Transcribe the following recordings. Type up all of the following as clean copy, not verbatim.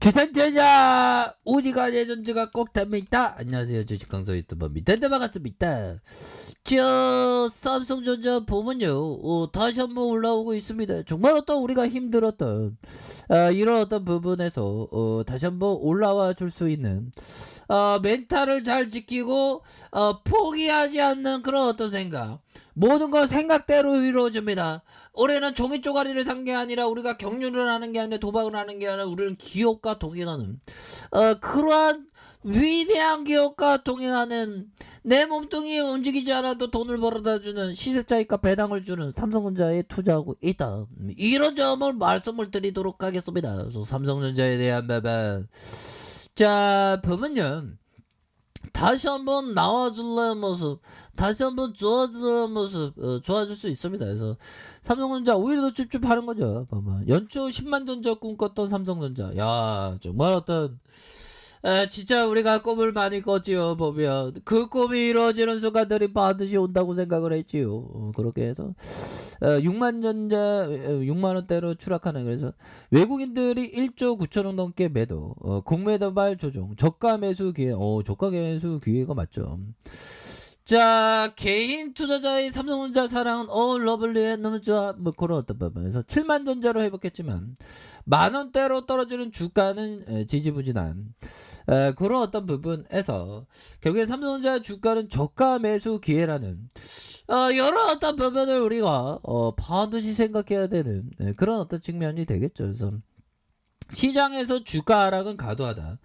주산전자 우리가 레전드가 꼭 됩니다. 안녕하세요, 주식강사 유튜버 미텐데 반갑습니다. 저 삼성전자 보면요, 다시 한번 올라오고 있습니다. 정말 우리가 힘들었던 이런 부분에서 다시 한번 올라와 줄 수 있는 멘탈을 잘 지키고 포기하지 않는 그런 생각, 모든 건 생각대로 이루어집니다. 올해는 종이 쪼가리를 산 게 아니라 우리가 경륜을 하는 게 아니라 도박을 하는 게 아니라 우리는 기업과 동행하는 그러한 위대한 기업과 동행하는, 내 몸뚱이 움직이지 않아도 돈을 벌어다 주는 시세차익과 배당을 주는 삼성전자에 투자하고 있다. 이런 점을 말씀을 드리도록 하겠습니다. 그래서 삼성전자에 대한 부분, 자 보면요, 다시 한번 나와줄래 모습, 다시 한번 좋아질 모습, 좋아질 수 있습니다. 그래서 삼성전자 오히려 더 찝찝하는 거죠. 보면 연초 10만 전자 꿈꿨던 삼성전자, 야 정말 진짜 우리가 꿈을 많이 꿨지요. 보면 그 꿈이 이루어지는 순간들이 반드시 온다고 생각을 했지요. 그렇게 해서 6만 전자 6만 원대로 추락하는, 그래서 외국인들이 1조 9천억 넘게 매도, 공매도발 조정, 저가 매수 기회, 저가 매수 기회가 맞죠. 자, 개인 투자자의 삼성전자 사랑은 러블리해, 너무 좋아, 뭐 그런 부분에서 7만 전자로 회복했지만 만원대로 떨어지는 주가는 지지부진한 그런 부분에서 결국에 삼성전자 주가는 저가 매수 기회라는 여러 부분을 우리가 반드시 생각해야 되는 그런 측면이 되겠죠. 그래서 시장에서 주가 하락은 과도하다.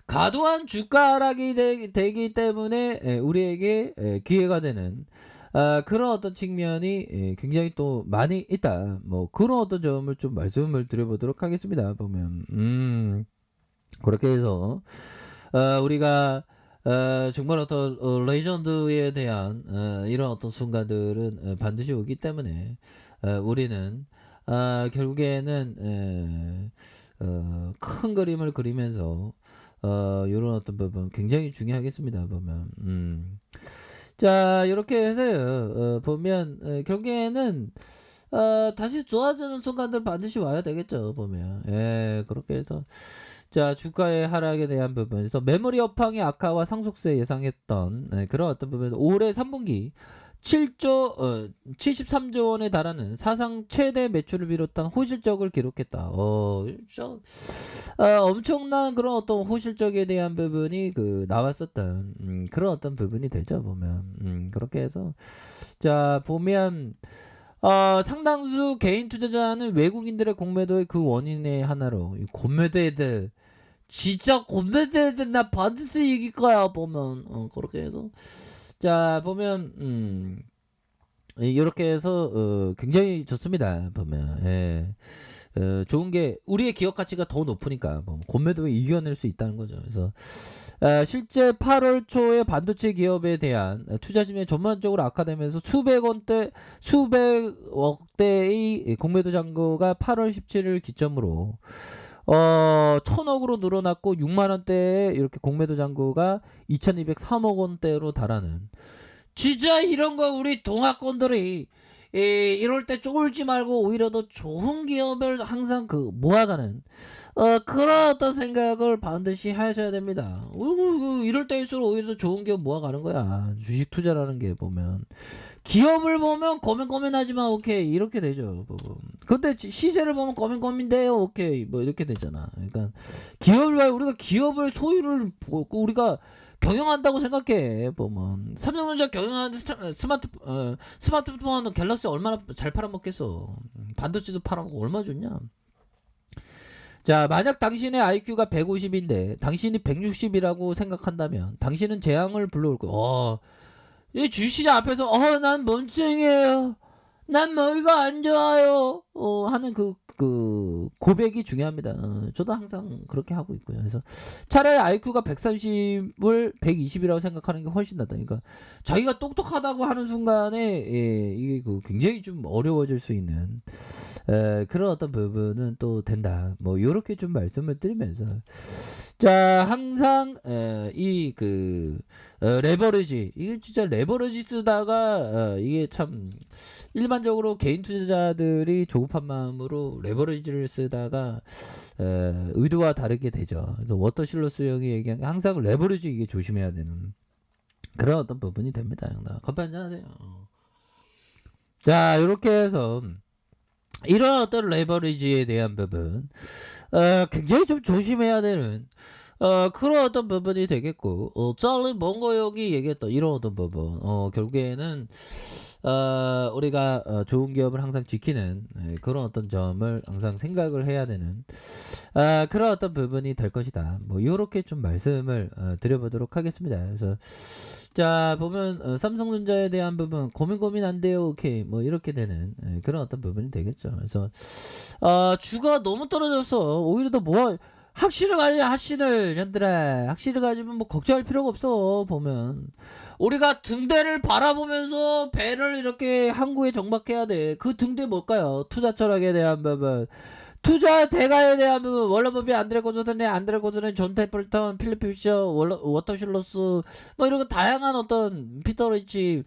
과도한 주가 하락이 되기 때문에 우리에게 기회가 되는 그런 측면이 굉장히 또 많이 있다. 뭐 그런 점을 좀 말씀을 드려보도록 하겠습니다. 보면 그렇게 해서 우리가 정말 레전드에 대한 이런 순간들은 반드시 오기 때문에 우리는 결국에는 큰 그림을 그리면서 요런 부분 굉장히 중요하겠습니다. 보면 자 이렇게 해서요, 보면 결국에는 다시 좋아지는 순간들 반드시 와야 되겠죠. 보면 그렇게 해서 자 주가의 하락에 대한 부분에서 메모리 업황의 악화와 상속세 예상했던 그런 부분, 올해 3분기 73조 원에 달하는 사상 최대 매출을 비롯한 호실적을 기록했다. 진짜 엄청난 그런 호실적에 대한 부분이 나왔었던 그런 부분이 되죠. 보면 그렇게 해서 자 보면 상당수 개인 투자자는 외국인들의 공매도의 그 원인의 하나로, 이 공매도애들 진짜 공매도애들 나 반드시 이길 거야. 보면 그렇게 해서 자 보면 이렇게 해서 굉장히 좋습니다. 보면 좋은 게 우리의 기업 가치가 더 높으니까 공매도에 이겨낼 수 있다는 거죠. 그래서 실제 8월 초에 반도체 기업에 대한 투자심이 전반적으로 악화되면서 수백억대의 공매도 잔고가 8월 17일 기점으로 1000억으로 늘어났고 6만원대에 이렇게 공매도 잔고가 2203억 원대로 달하는, 진짜 이런 거 우리 동학권들이 이럴 때 쫄지 말고 오히려 더 좋은 기업을 항상 모아가는 그런 생각을 반드시 하셔야 됩니다. 이럴 때일수록 오히려 더 좋은 기업 모아가는 거야. 주식 투자라는 게 보면 기업을 보면 고민하지만 오케이 이렇게 되죠. 근데 시세를 보면 고민돼요. 오케이 뭐 이렇게 되잖아. 그러니까 우리가 기업을 소유를 우리가 경영한다고 생각해. 보면 삼성전자 경영하는데 스마트폰 갤럭시 얼마나 잘 팔아먹겠어. 반도체도 팔아먹고 얼마나 좋냐. 자, 만약 당신의 IQ가 150인데 당신이 160이라고 생각한다면 당신은 재앙을 불러올 거야. 이 주시장 앞에서 난 멍청해요, 난 머리가 안 좋아요 하는 고백이 중요합니다. 저도 항상 그렇게 하고 있고요. 그래서 차라리 IQ가 130을 120이라고 생각하는 게 훨씬 낫다. 그러니까 자기가 똑똑하다고 하는 순간에 이게 굉장히 좀 어려워질 수 있는 그런 어떤 부분은 또 된다. 뭐 요렇게 좀 말씀을 드리면서 자 항상 이 레버리지 이게 진짜 레버리지 쓰다가 이게 참 일반적으로 개인 투자자들이 조급한 마음으로 레버리지를 쓰다가 의도와 다르게 되죠. 그래서 워터실로스 형이 얘기한 게 항상 레버리지 이게 조심해야 되는 그런 어떤 부분이 됩니다. 형들 커피 한잔 하세요. 자 이렇게 해서 이런 어떤 레버리지에 대한 부분 굉장히 좀 조심해야 되는 그런 어떤 부분이 되겠고 찰리 몽고 형이 얘기했던 이런 어떤 부분 결국에는 우리가 좋은 기업을 항상 지키는 그런 어떤 점을 항상 생각을 해야 되는 그런 어떤 부분이 될 것이다. 뭐 요렇게 좀 말씀을 드려보도록 하겠습니다. 그래서 자 보면 삼성전자에 대한 부분 고민 안 돼요. 오케이 뭐 이렇게 되는 그런 어떤 부분이 되겠죠. 그래서 주가 너무 떨어져서 오히려 더 뭐 확신을 가지자 확신을 년들아 확신을 가지면 뭐 걱정할 필요가 없어. 보면 우리가 등대를 바라보면서 배를 이렇게 항구에 정박해야 돼. 그 등대 뭘까요? 투자 철학에 대한 부분 투자 대가에 대한 부분 월러버비 안드레 고즈네 존 테플턴 필리프 피셔 워터실로스 뭐 이런 거 다양한 어떤 피터 리치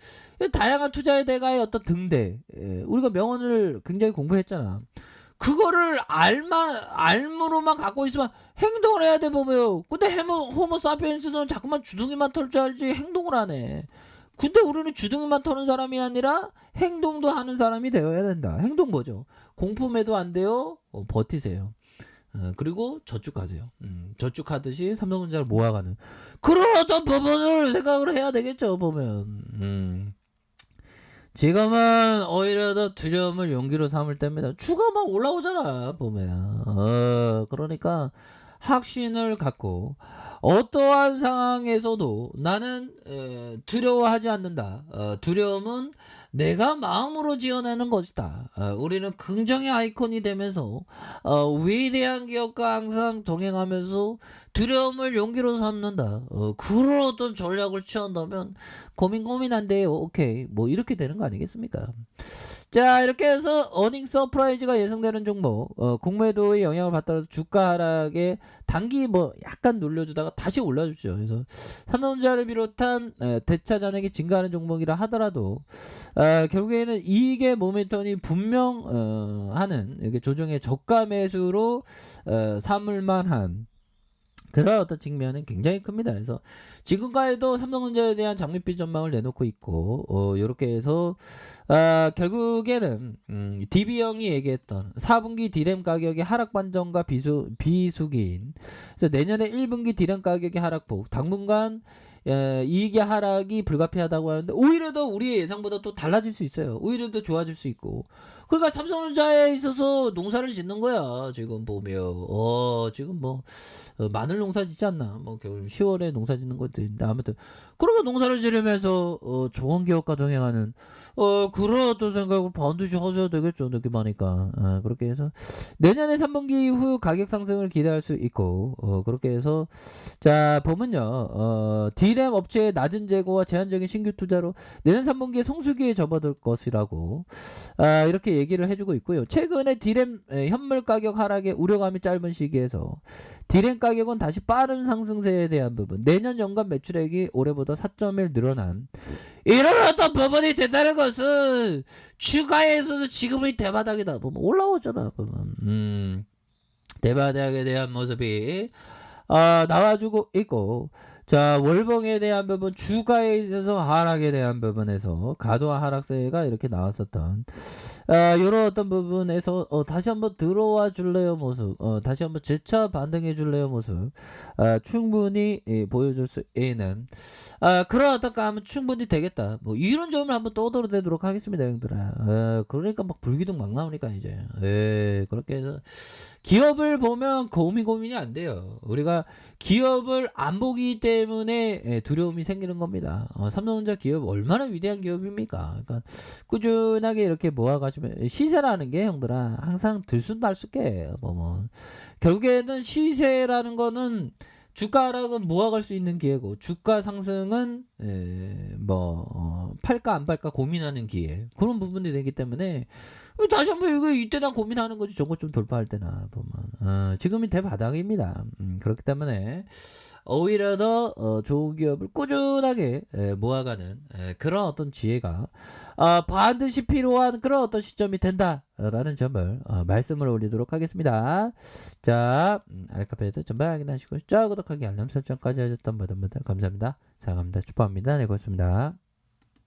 다양한 투자의 대가의 어떤 등대 우리가 명언을 굉장히 공부했잖아. 그거를 알므로만 갖고 있으면 행동을 해야 돼 보면. 근데 호모 사피엔스는 자꾸만 주둥이만 털 줄 알지 행동을 안 해. 근데 우리는 주둥이만 터는 사람이 아니라 행동도 하는 사람이 되어야 된다. 행동 뭐죠? 공포매도 안 돼요. 버티세요. 그리고 저축하세요. 저축하듯이 삼성전자를 모아가는 그런 어떤 부분을 생각을 해야 되겠죠. 보면 지금은 오히려 더 두려움을 용기로 삼을 때입니다. 주가 막 올라오잖아 보면. 그러니까 확신을 갖고 어떠한 상황에서도 나는 두려워하지 않는다. 두려움은 내가 마음으로 지어내는 것이다. 우리는 긍정의 아이콘이 되면서 위대한 기업과 항상 동행하면서 두려움을 용기로 삼는다. 그런 어떤 전략을 취한다면 고민 안 돼요. 오케이 뭐 이렇게 되는 거 아니겠습니까? 자 이렇게 해서 어닝 서프라이즈가 예상되는 종목 공매도의 영향을 받들어서 주가 하락에 단기 뭐 약간 눌려주다가 다시 올라주죠. 그래서 삼성전자를 비롯한 대차 잔액이 증가하는 종목이라 하더라도 결국에는 이익의 모멘텀이 분명 하는 이렇게 조정의 저가 매수로 삼을만한 그런 어떤 측면은 굉장히 큽니다. 그래서 지금까지도 삼성전자에 대한 장밋빛 전망을 내놓고 있고 이렇게 해서 결국에는 DB형이 얘기했던 4분기 디램 가격의 하락 반전과 비수기인 그래서 내년에 1분기 디램 가격의 하락폭 당분간 이익의 하락이 불가피하다고 하는데 오히려 더 우리의 예상보다 또 달라질 수 있어요. 오히려 더 좋아질 수 있고 그러니까 삼성전자에 있어서 농사를 짓는 거야. 지금 보면 지금 뭐 마늘 농사 짓지 않나 뭐 겨울 10월에 농사 짓는 것도 있는데 아무튼 그러고 농사를 지르면서 좋은 기업과 동행하는 그런 어떤 생각을 반드시 하셔야 되겠죠. 느낌하니까 그렇게 해서 내년에 3분기 이후 가격 상승을 기대할 수 있고 그렇게 해서 자 보면요 D램 업체의 낮은 재고와 제한적인 신규 투자로 내년 3분기에 성수기에 접어들 것이라고 이렇게 얘기를 해주고 있고요. 최근에 D램 현물 가격 하락에 우려감이 짧은 시기에서 D램 가격은 다시 빠른 상승세에 대한 부분 내년 연간 매출액이 올해보다 4.1 늘어난 이런 어떤 부분이 된다는 것은 주가에 있어서 지금의 대바닥이다 보면 올라오잖아 보면 대바닥에 대한 모습이 나와주고 있고 자 월봉에 대한 부분 주가에 있어서 하락에 대한 부분에서 과도한 하락세가 이렇게 나왔었던 이런 어떤 부분에서 다시 한번 들어와 줄래요 모습 다시 한번 재차 반등해 줄래요 모습 충분히 보여줄 수 있는 그런 어떤 감은 충분히 되겠다 뭐 이런 점을 한번 떠들어대도록 하겠습니다 형들아. 그러니까 막 불기둥 막 나오니까 이제 그렇게 해서 기업을 보면 고민이 안 돼요. 우리가 기업을 안 보기 때문에 두려움이 생기는 겁니다. 삼성전자 기업 얼마나 위대한 기업입니까? 그러니까 꾸준하게 이렇게 모아가시면 시세라는 게 형들아 항상 들쑥날쑥해. 뭐 결국에는 시세라는 거는 주가 하락은 모아갈 수 있는 기회고 주가 상승은 팔까 안 팔까 고민하는 기회 그런 부분이 되기 때문에 다시 한번 이거 이때나 고민하는 거지. 저거 좀 돌파할 때나 보면. 지금이 대바닥입니다. 그렇기 때문에 오히려 더 좋은 기업을 꾸준하게 모아가는 그런 어떤 지혜가 반드시 필요한 그런 어떤 시점이 된다라는 점을 말씀을 올리도록 하겠습니다. 자, 알카페도 전방 확인하시고 자 구독하기 알람 설정까지 하셨던 모든 분들 감사합니다. 사랑합니다. 축복합니다. 네, 고맙습니다.